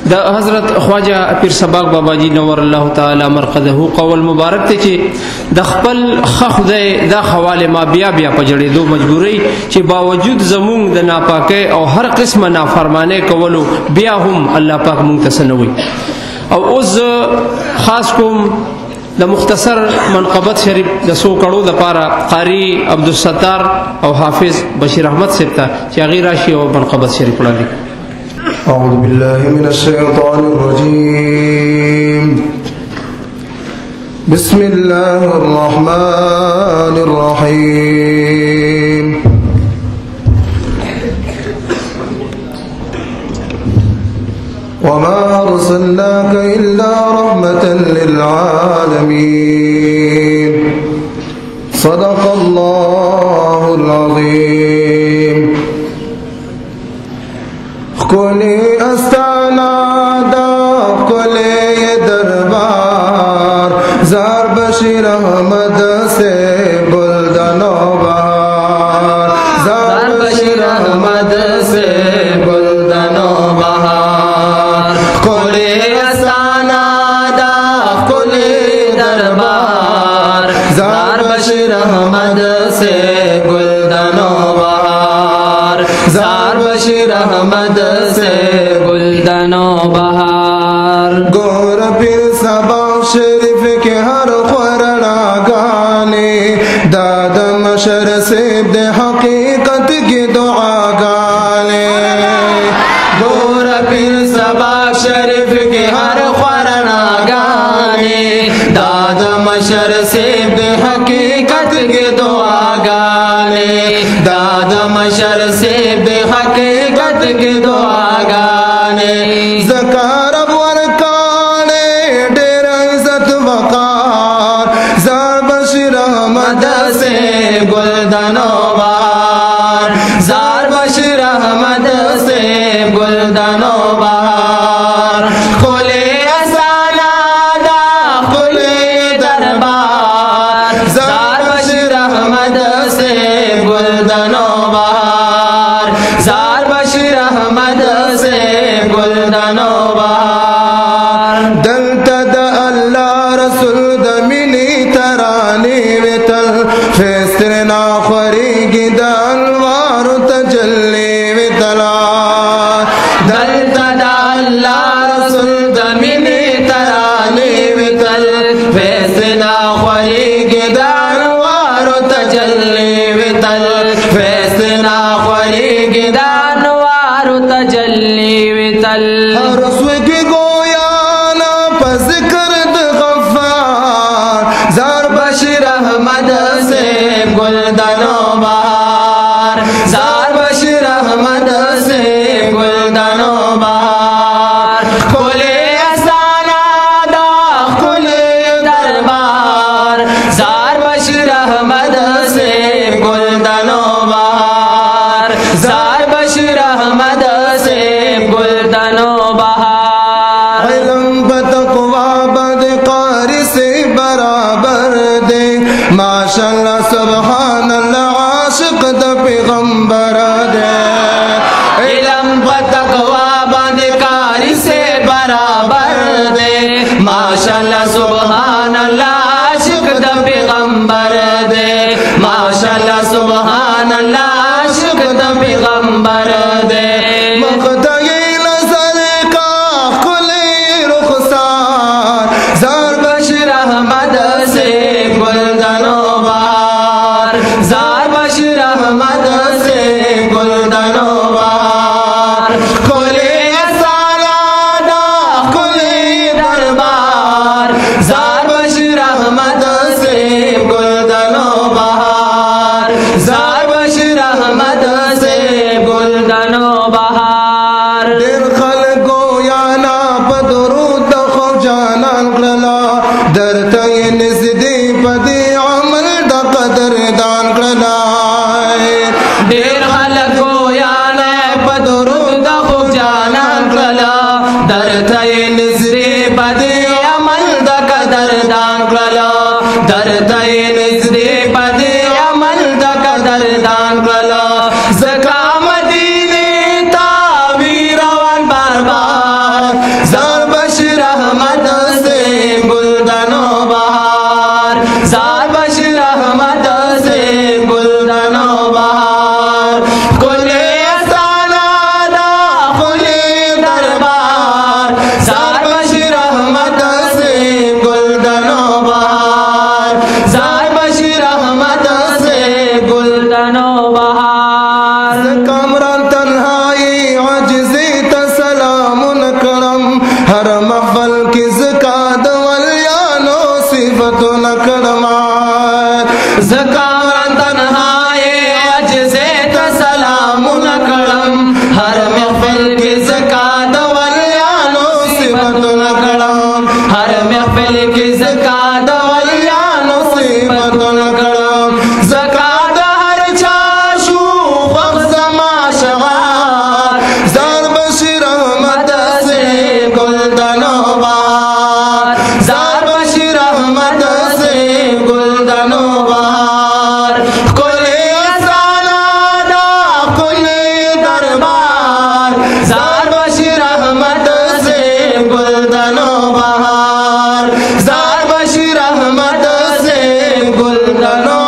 The हज़रत ख्वाजा पीर सबाक बाबा जी नवर अल्लाह ताला मरक़दहु कौल मुबारक थे कि द खपल खुदे दा हवाले मा बिया बिया पजड़े दो मजबूरी कि बावजूद जमूंग द नापाके और हर किस्म नाफरमाने कवलो बिया हम अल्लाह पाक मुंग तसनवी और उस खास कुम द मुख्तसर मनक़बत शरीफ द सो कड़ो द पारा कारी अब्दुलसत्तार और हाफिज बशीर अहमद सिफ्ता चागी राशि और मनक़बत शरीफ पढ़ा ली। अऊज़ु बिल्लाहि मिनश शैतानिर रजीम बिस्मिल्लाहिर रहमानिर रहीम वमा अर्सलनाका इल्ला रहमतन लिल आलमीन सदक़ल्लाहुल अज़ीम। कुले अस्ताना दा कुले दरबार जार बशीर अहमद से बुलदनो बहार जार बशीर अहमद से बुलदनो बहार। कुले अस्ताना दा कुले दरबार जार बशीर अहमद से बुलदनो बहार जार बशीर अहमद से गुलदनो बहार। गोर पीर सबाक शरीफ के हर खुरना गाने दादा मशर से दे हकीकत की दुआ गाने। गोर पीर सबाक शरीफ के हर खुरना गाने दादा मशर से दे हकीकत की दुआ गाने दादा मशर से हकीकत की दुआ गाने। ज़कार वरकाने डेरा इज़्ज़त वक़ार ज़ार बशीर अहमद से गुलदनो बहार ज़ार बशीर अहमद से गुलदनो बहार। खुले असाना दा खुले दरबार ज़ार बशीर अहमद से गुलदनो बहार ज़ार बशीर अहमद से गुलदनो बहार। दलतद अल्लाह रसूल दमिनी तरानी वितल फेस्त्रना खरीगी दलवार तजल्ली वितला। दलतद अल्लाह रसूल दमिनी तरानी वितल फेस्त्रना खरीगी दलवार तजल्ली वितल फेस्त्रना खरीगी तजल्ली वितल। हर स्विग गोयाना पज़िक्र गफ़्फ़ार ज़ार बशीर अहमद से गुलदनो बहार ज़ार बशीर अहमद से गुलदनो बहार। खुले असाना दा खुले दरबार ज़ार बशीर अहमद से गुलदनो बहार ज़ार बशीर अहमद से गुलदनो बहार। इल्म बतक़वा बदकारी से बराबर दे माशाअल्लाह सुब्हानल्लाह आशिक द पैगंबर दे। इल्म बतक़वा बदकारी से बराबर दे माशाअल्लाह सुब्हानल्लाह आशिक द पैगंबर दे माशाअल्लाह सुब्हानल्लाह आशिक द पैगंबर दे। ज़ार बशीर अहमद से गुलदनो बहार ज़ार बशीर अहमद से गुलदनो बहार। खुले असाना दा खुले दरबार ज़ार बशीर अहमद से गुलदनो बहार ज़ार बशीर अहमद से गुलदनो बहार। दिल खल गोयाना पदरूद खो जाना गला दरता ये निज़दी पदी अमल द कदर दान गला। देर खल गोयाना पदरूद खो जाना गला दरता ये निज़दी पदी अमल द कदर दान गला दरता ये निज़दी पदी अमल द कदर दान गला। ज़का मदीने तावीर वन बरबार हर महफल की ज़कात वलियानो सिफत नकड़मार ज़कात तन्हाए अजज़े त सलाम नकड़म हर महफिल की ज़कात वलियानो सिफत नकड़म हर महफिल की ज़कात वलियानो सिफत नकड़म ज़कात हर चाशू बख्ज़मा शगार ज़ार बशीर अहमद से गुलदनोबार ज़ार बशीर अहमद से गुलदनोबार कुले असानादा कुले दरबार ज़ार बशीर अहमद से गुलदनोबार ज़ार बशीर अहमद से गुलदनोबार